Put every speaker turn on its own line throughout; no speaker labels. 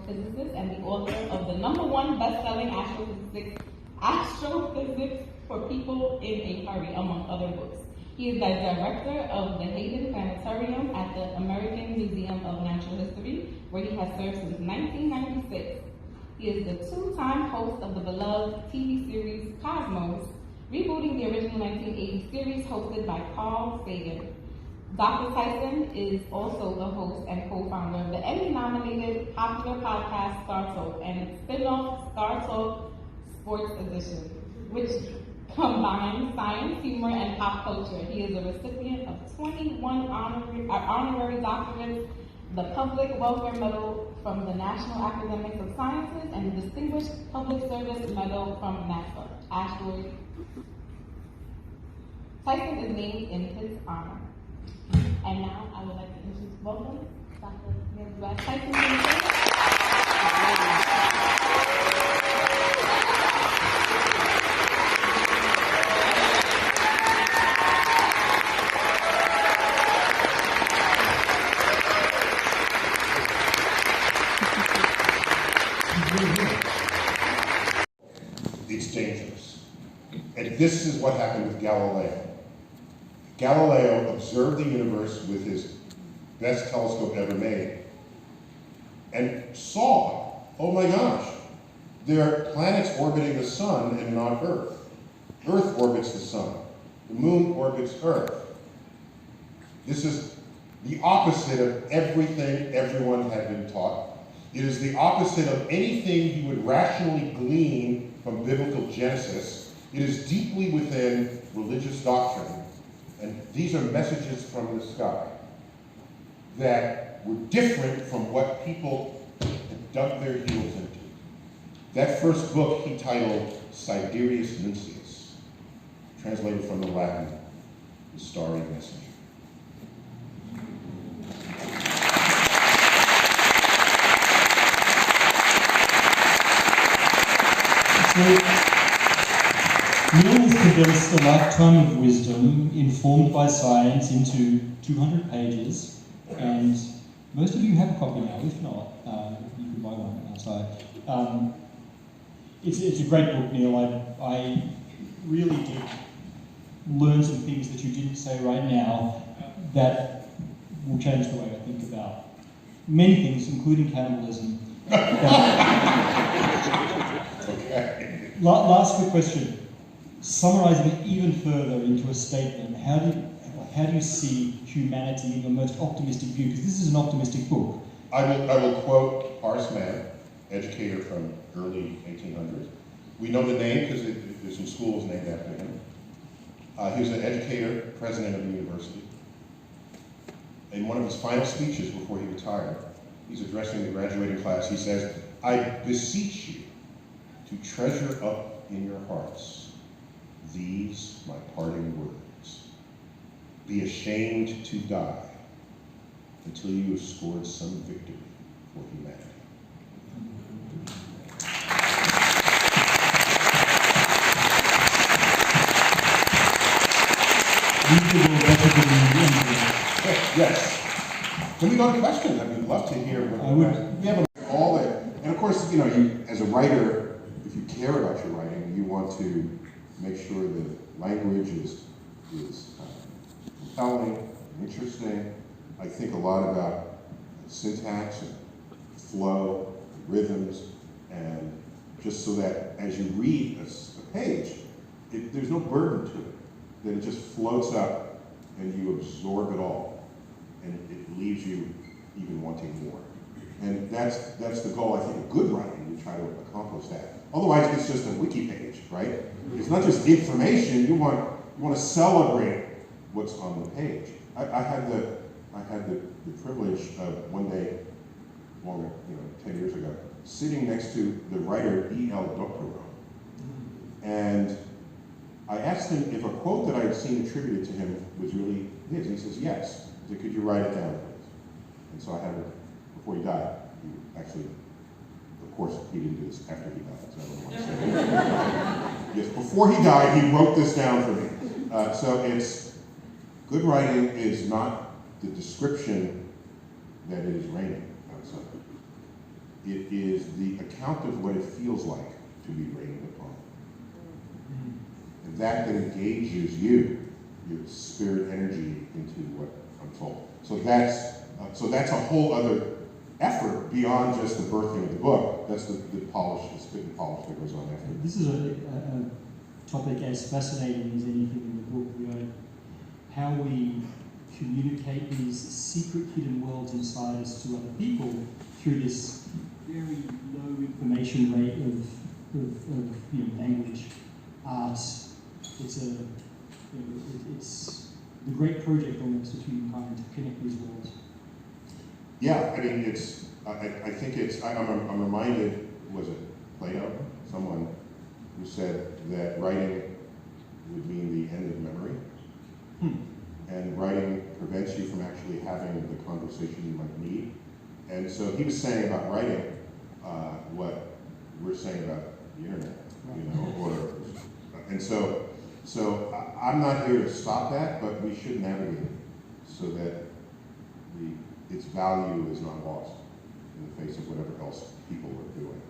physicist and the author of the #1 best-selling astrophysics for People in a Hurry, among other books. He is the director of the Hayden Planetarium at the American Museum of Natural History, where he has served since 1996. He is the two-time host of the beloved TV series Cosmos, rebooting the original 1980 series hosted by Carl Sagan. Dr. Tyson is also the host and co-founder of the Emmy-nominated popular podcast Star Talk and its spin-off Star Talk Sports Edition, which combines science, humor, and pop culture. He is a recipient of 21 honorary doctorates, the Public Welfare Medal from the National Academics of Sciences, and the Distinguished Public Service Medal from NASA. Asteroid. Tyson is named in his honor. And now I would like to introduce welcome Dr. deGrasse Tyson.
It's dangerous. And this is what happened with Galileo. Galileo observed the universe with his best telescope ever made and saw, oh my gosh, there are planets orbiting the sun and not Earth. Earth orbits the sun. The moon orbits Earth. This is the opposite of everything everyone had been taught. It is the opposite of anything you would rationally glean from biblical Genesis. It is deeply within religious doctrine. And these are messages from the sky that were different from what people had dug their heels into. That first book he titled Sidereus Nuncius, translated from the Latin, the Starry Messenger.
Neil has condensed a lifetime of wisdom informed by science into 200 pages, and most of you have a copy now. If not, you can buy one outside. It's a great book, Neil. I really did learn some things that you didn't say right now that will change the way I think about many things, including cannibalism.
Okay.
Last quick question. Summarizing it even further into a statement, how do you see humanity in your most optimistic view? Because this is an optimistic book.
I will quote Horace Mann, educator from early 1800s. We know the name because there's some schools named after him. He was an educator, president of the university. In one of his final speeches before he retired, he's addressing the graduating class. He says, "I beseech you to treasure up in your hearts these my parting words. Be ashamed to die until you have scored some victory for humanity." Yes. Can we go to questions? I would love to hear what
I would.
We have all the, and of course, you as a writer, if you care about your writing, you want to make sure the language is compelling, interesting. I think a lot about syntax and flow, rhythms, and just so that as you read a page, there's no burden to it, that it just floats up and you absorb it all, and it leaves you even wanting more. And that's the goal, I think, of good writing. You try to accomplish that. Otherwise, it's just a wiki page, right? It's not just information. You want to celebrate what's on the page. I had the privilege of one day, 10 years ago, sitting next to the writer E.L. Doctorow, and I asked him if a quote that I had seen attributed to him was really his. And he says, yes. I said, could you write it down, please? And so I had it before he died. He actually, of course, he didn't do this after he died, so I don't want to say it. Yes, before he died, he wrote this down for me. So it's, good writing is not the description that it is raining outside. it is the account of what it feels like to be rained upon. And that engages you, your spirit energy, into what unfolds. So that's a whole other effort beyond just the birthing of the book. That's the polish, the spit and polish that goes on after.
This is a topic as fascinating as anything in the book. You know, how we communicate these secret hidden worlds inside us to other people through this very low information rate of language, art. It's the great project almost of humankind to connect these worlds.
Yeah, I mean, I think I'm reminded, was it Plato? Someone who said that writing would mean the end of memory. And writing prevents you from actually having the conversation you might need. And so he was saying about writing what we're saying about the internet, and so I'm not here to stop that, but we should navigate it so that its value is not lost in the face of whatever else people are doing.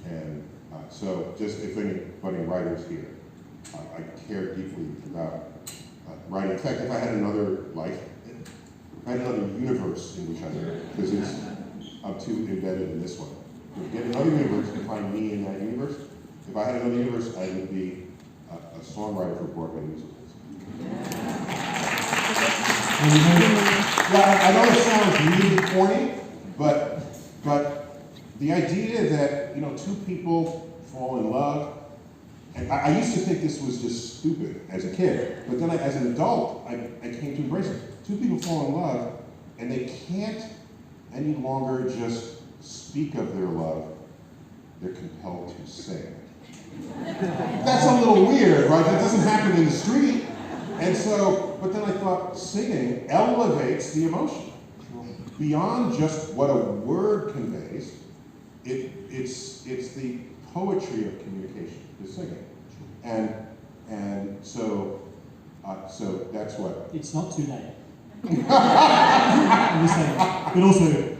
And so just if anybody writers here, I care deeply about writing. In fact, if I had another life, if I had another universe in which I live, because I'm too embedded in this one. If get another universe and find me in that universe, if I had another universe, I would be a songwriter for Broadway musicals. Yeah, I know it sounds really corny, but the idea that two people fall in love, and I used to think this was just stupid as a kid, but then as an adult, I came to embrace it. Two people fall in love, and they can't any longer just speak of their love, they're compelled to sing. That's a little weird, right? That doesn't happen in the street. And so, but then I thought singing elevates the emotion. Beyond just what a word conveys, it's the poetry of communication, the singing. And so that's what.
It's not too late. I'm just saying. But also,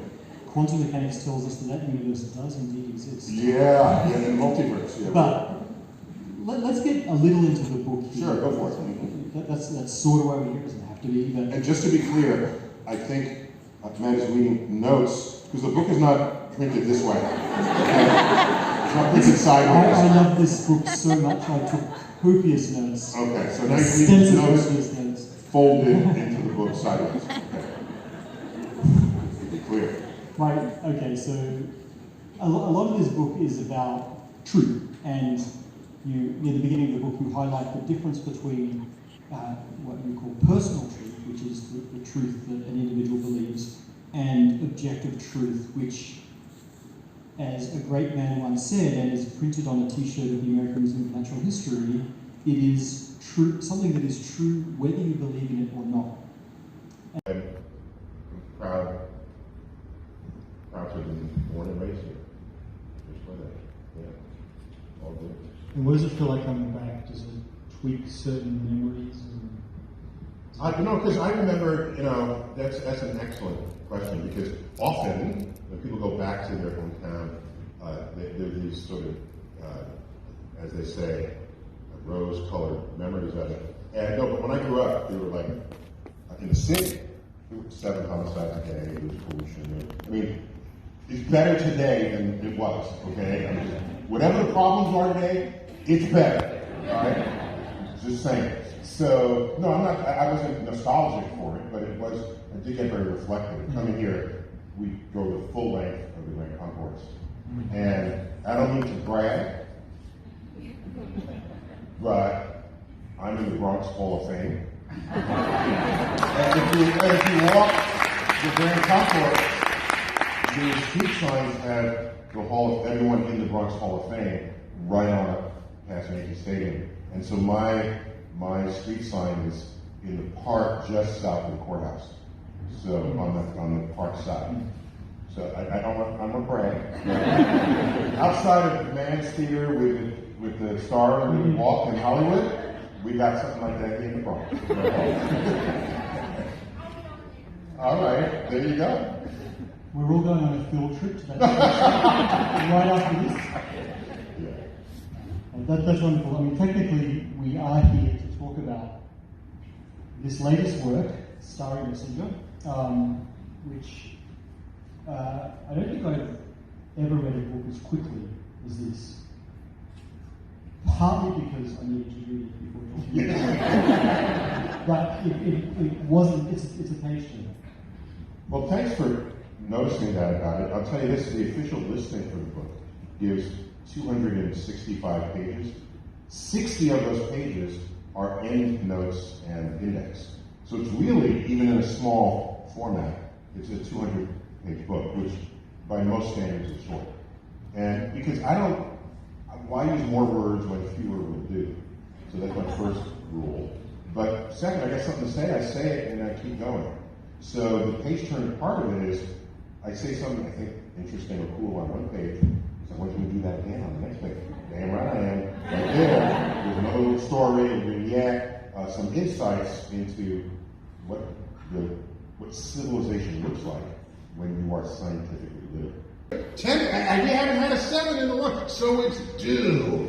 quantum mechanics tells us that universe does indeed exist.
Yeah, the multiverse. Yeah.
But let's get a little into the book here.
Sure, go for it.
That's sort of why we're here. It doesn't have to be. But
and just to be clear, I think Matt is reading notes, because the book is not printed this way. It's not printed sideways.
I love this book so much. I took copious notes.
Okay, so now you read
notes
folded into the book sideways. Okay. Be clear.
Right, okay, so a lot of this book is about truth, and near the beginning of the book you highlight the difference between what you call personal truth, which is the truth that an individual believes, and objective truth, which, as a great man once said, and is printed on a t-shirt of the American Museum of Natural History, it is true, something that is true whether you believe in it or not.
I'm proud to have been born and raised here. Just for that. Yeah. All good.
And what does it feel like coming back? Does it tweak certain memories?
Because I remember, that's an excellent question, because often when people go back to their hometown, there are these sort of, as they say, rose-colored memories of it. And no, but when I grew up, they were like, in the city, there were 7 homicides a day, it was pollution. I mean, it's better today than it was, okay? I mean, whatever the problems are today, it's better, all right? Just saying. So, no, I wasn't nostalgic for it, but I did get very reflective. Coming here, we go the full length of the Grand Concourse. And I don't mean to brag, but I'm in the Bronx Hall of Fame. And if you walk the Grand Concourse, the street signs have the Hall of everyone in the Bronx Hall of Fame right on up past Yankee Stadium. And so my street sign is in the park just south of the courthouse. So on the park side. So I don't want to brag. Outside of the Man's Theater with the Star and the Walk in Hollywood, we got something like that in the Bronx. All right, there you go.
We're all going on a field trip to that right after this. That's wonderful. I mean, technically, we are here to talk about this latest work, Starry Messenger, which I don't think I've ever read a book as quickly as this. Partly because I needed to read it before talking about it. But it wasn't, it's a page turner.
Well, thanks for noticing that about it. I'll tell you this, the official listing for the book gives 265 pages. 60 of those pages are end notes and index. So it's really, even in a small format, it's a 200-page book, which by most standards is short. And because why use more words when fewer will do? So that's my first rule. But second, I got something to say, I say it and I keep going. So the page turn part of it is, I say something I think interesting or cool on one page, so when can we do that again on the next page? Damn right I am. Right there. There's another little story, a vignette, some insights into what civilization looks like when you are scientifically literate. 10, we haven't had a 7 in a while, so it's due.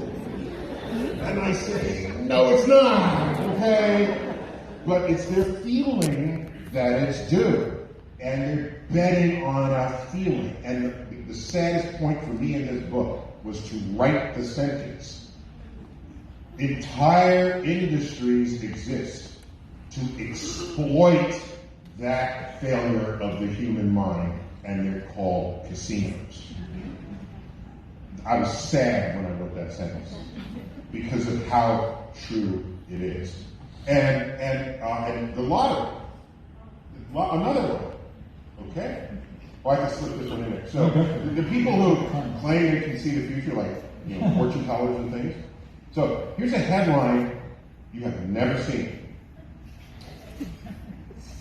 And I say, no, it's not, okay? But it's their feeling that it's due. And they're betting on a feeling. And the saddest point for me in this book was to write the sentence. Entire industries exist to exploit that failure of the human mind, and they're called casinos. I was sad when I wrote that sentence because of how true it is. And the lottery, another one. Okay? Well, I can slip this one in there. So, the people who claim they can see the future, like, fortune tellers and things. So, here's a headline you have never seen.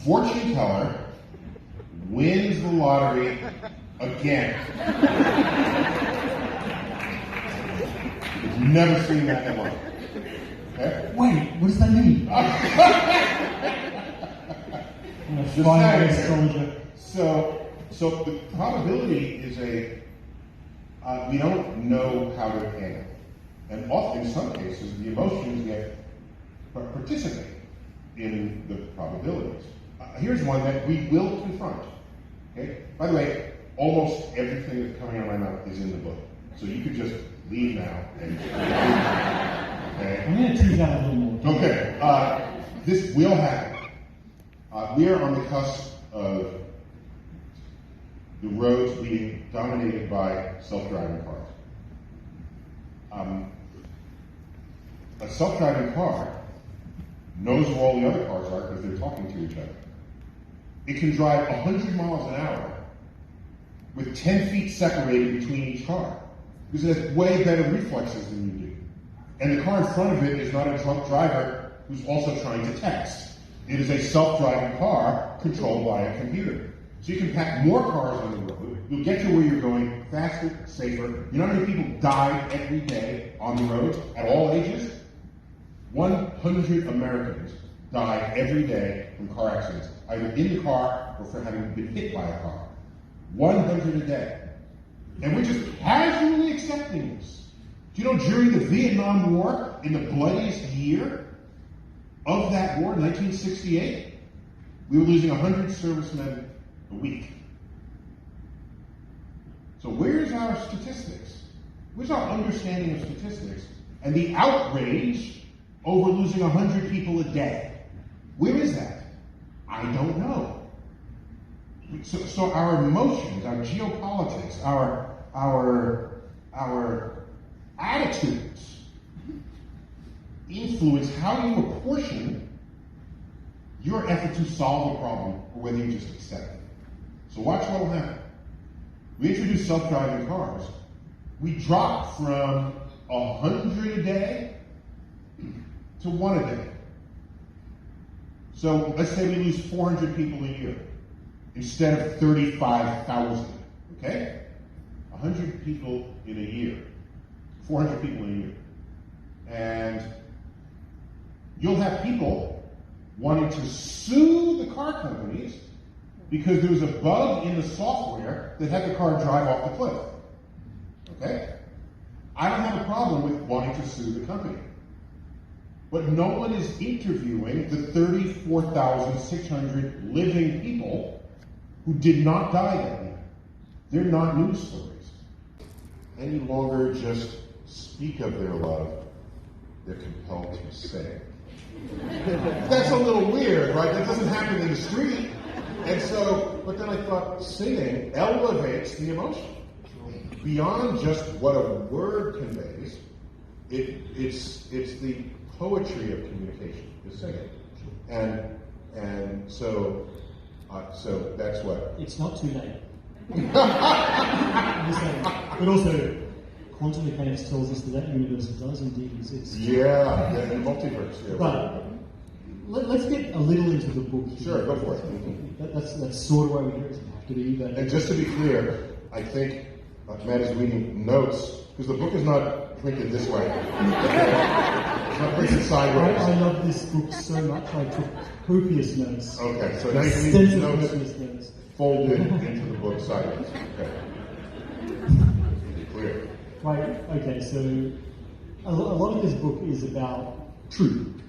Fortune teller wins the lottery again. You've never seen that headline. Okay?
Wait, what does that mean?
So the probability is we don't know how to handle. And often, in some cases, the emotions participate in the probabilities. Here's one that we will confront. Okay? By the way, almost everything that's coming out of my mouth is in the book. So you could just leave now. Okay?
I'm going to tease out a little more.
Okay. This will happen. We are on the cusp of the roads being dominated by self-driving cars. A self-driving car knows where all the other cars are because they're talking to each other. It can drive 100 miles an hour with 10 feet separated between each car because it has way better reflexes than you do. And the car in front of it is not a drunk driver who's also trying to text. It is a self-driving car controlled by a computer. So you can pack more cars on the road. You'll get to where you're going faster, safer. You know how many people die every day on the road at all ages? 100 Americans die every day from car accidents, either in the car or from having been hit by a car. 100 a day. And we're just casually accepting this. Do you know during the Vietnam War, in the bloodiest year of that war, 1968, we were losing 100 servicemen a week. So where's our statistics? Where's our understanding of statistics and the outrage over losing 100 people a day? Where is that? I don't know. So our emotions, our geopolitics, our attitudes influence how you apportion your effort to solve a problem or whether you just accept it. So watch what will happen. We introduce self-driving cars. We drop from 100 a day to 1 a day. So let's say we lose 400 people a year instead of 35,000, okay? 100 people in a year, 400 people in a year. And you'll have people wanting to sue the car companies because there was a bug in the software that had the car drive off the cliff. Okay? I don't have a problem with wanting to sue the company. But no one is interviewing the 34,600 living people who did not die that night. They're not news stories. Any longer just speak of their love, they're compelled to sing. That's a little weird, right? That doesn't happen in the street. And so, but then I thought singing elevates the emotion. Beyond just what a word conveys, it's the poetry of communication, is singing. And so that's what.
It's not too late. But also, quantum mechanics tells us that universe does indeed exist.
Yeah, the multiverse. Yeah.
But let's get a little into the book.
Sure, go for it.
That's sort of why we're here. It doesn't have to be. But
And just to be clear, I think Matt is reading notes, because the book is not printed this way. It's not printed sideways.
I love this book so much. I took copious notes.
Okay, so now you can read
Extensive
notes
copious notes.
folded into the book sideways. Okay. Clear.
Right, okay, so a lot of this book is about truth.